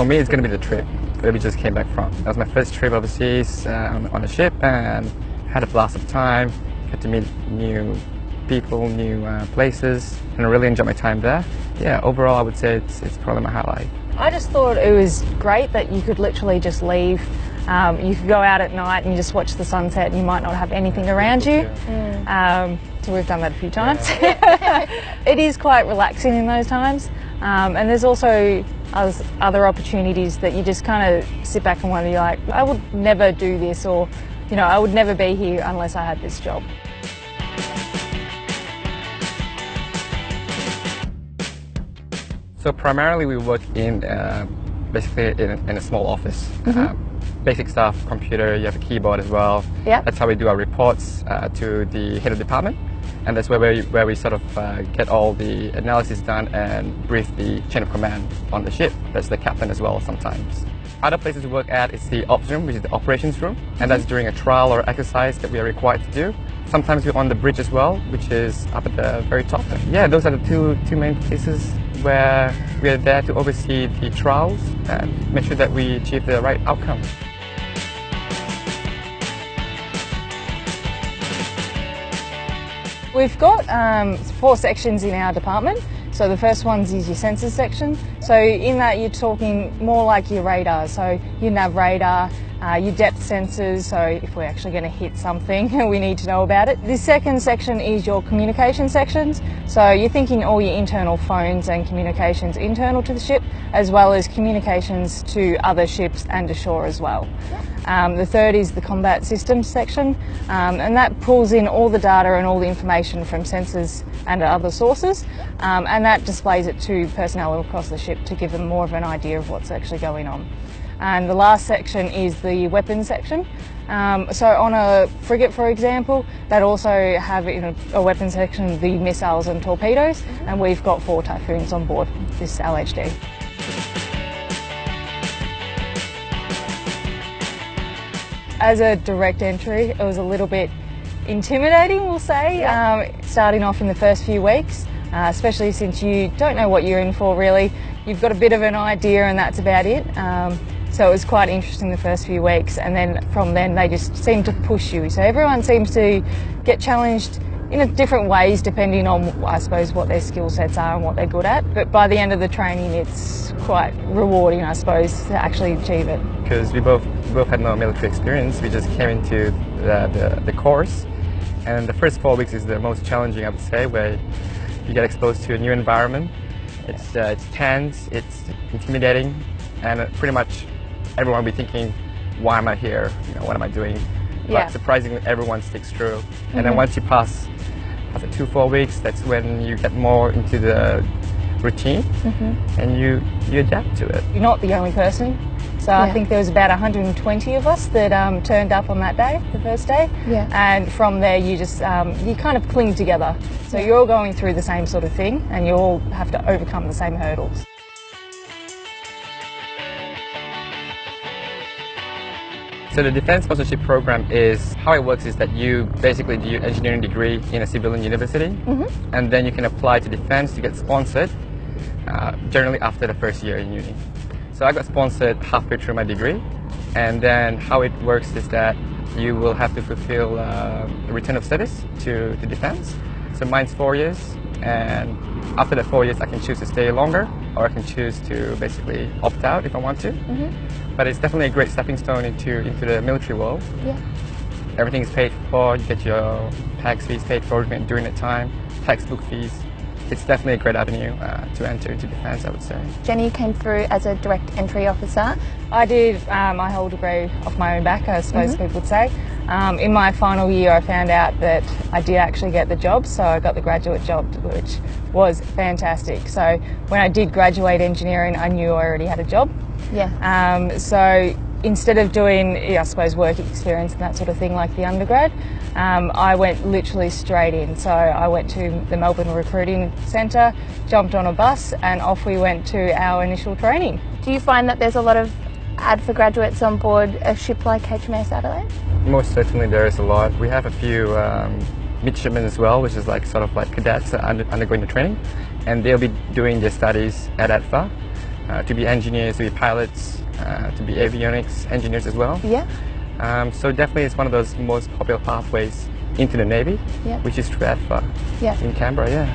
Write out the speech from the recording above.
For me, it's going to be the trip that we just came back from. That was my first trip overseas on a ship, and had a blast of time. Got to meet new people, new places, and I really enjoyed my time there. Yeah, overall, I would say it's probably my highlight. I just thought it was great that you could literally just leave. You could go out at night and just watch the sunset, and you might not have anything around you. So we've done that a few times. It is quite relaxing in those times, and there's also other opportunities that you just kind of sit back and wonder, like, I would never do this, or I would never be here unless I had this job. So primarily we work in basically in a small office. Basic stuff, computer, you have a keyboard as well. Yep. That's how we do our reports to the head of department, and that's where we sort of get all the analysis done and brief the chain of command on the ship. That's the captain as well sometimes. Other places we work at is the ops room, which is the operations room, and that's during a trial or exercise that we are required to do. Sometimes we're on the bridge as well, which is up at the very top. Yeah, those are the two main places where we are there to oversee the trials and make sure that we achieve the right outcome. We've got 4 sections in our department. So the first one is your sensors section. So in that you're talking more like your radar. So your nav radar, your depth sensors, so if we're actually going to hit something, we need to know about it. This second section is your communication sections. So you're thinking all your internal phones and communications internal to the ship, as well as communications to other ships and ashore as well. The third is the combat systems section, and that pulls in all the data and all the information from sensors and other sources, and that displays it to personnel across the ship to give them more of an idea of what's actually going on. And the last section is the weapons section. So on a frigate, for example, that also have in a weapons section the missiles and torpedoes, and we've got 4 Typhoons on board this LHD. As a direct entry, it was a little bit intimidating, we'll say, starting off in the first few weeks, especially since you don't know what you're in for really. You've got a bit of an idea and that's about it. So it was quite interesting the first few weeks, and then from then they just seem to push you. So everyone seems to get challenged in different ways depending on, I suppose, what their skill sets are and what they're good at. But by the end of the training it's quite rewarding, I suppose, to actually achieve it. Because we both had no military experience, we just came into the course, and the first 4 weeks is the most challenging, I would say, where you get exposed to a new environment. It's tense, it's intimidating, and pretty much everyone will be thinking, why am I here? What am I doing? But surprisingly, everyone sticks through. And then once you pass after 2-4 weeks, that's when you get more into the routine, and you adapt to it. You're not the only person. So I think there was about 120 of us that turned up on that day, the first day. And from there you just, you kind of cling together. So you're all going through the same sort of thing, and you all have to overcome the same hurdles. So the Defence Sponsorship Program is, how it works is that you basically do your engineering degree in a civilian university, and then you can apply to Defence to get sponsored, generally after the first year in uni. So I got sponsored halfway through my degree, and then how it works is that you will have to fulfill a return of service to Defence. So mine's 4 years, and after the 4 years I can choose to stay longer, or I can choose to basically opt out if I want to. But it's definitely a great stepping stone into the military world. Everything is paid for, you get your tax fees paid for during the time, textbook fees. It's definitely a great avenue to enter into Defence, I would say. Jenny came through as a direct entry officer. I did my whole degree off my own back, I suppose people would say. In my final year I found out that I did actually get the job, so I got the graduate job, which was fantastic. So when I did graduate engineering, I knew I already had a job. So instead of doing, I suppose, work experience and that sort of thing like the undergrad, I went literally straight in. So I went to the Melbourne Recruiting Centre, jumped on a bus, and off we went to our initial training. Do you find that there's a lot of ad for graduates on board a ship like HMAS Adelaide? Most certainly there is a lot. We have a few midshipmen as well, which is like sort of like cadets undergoing the training, and they'll be doing their studies at ADFA. to be engineers, to be pilots, to be avionics engineers as well. Yeah. So definitely it's one of those most popular pathways into the Navy, Yeah. which is through ADFA Yeah. in Canberra, yeah.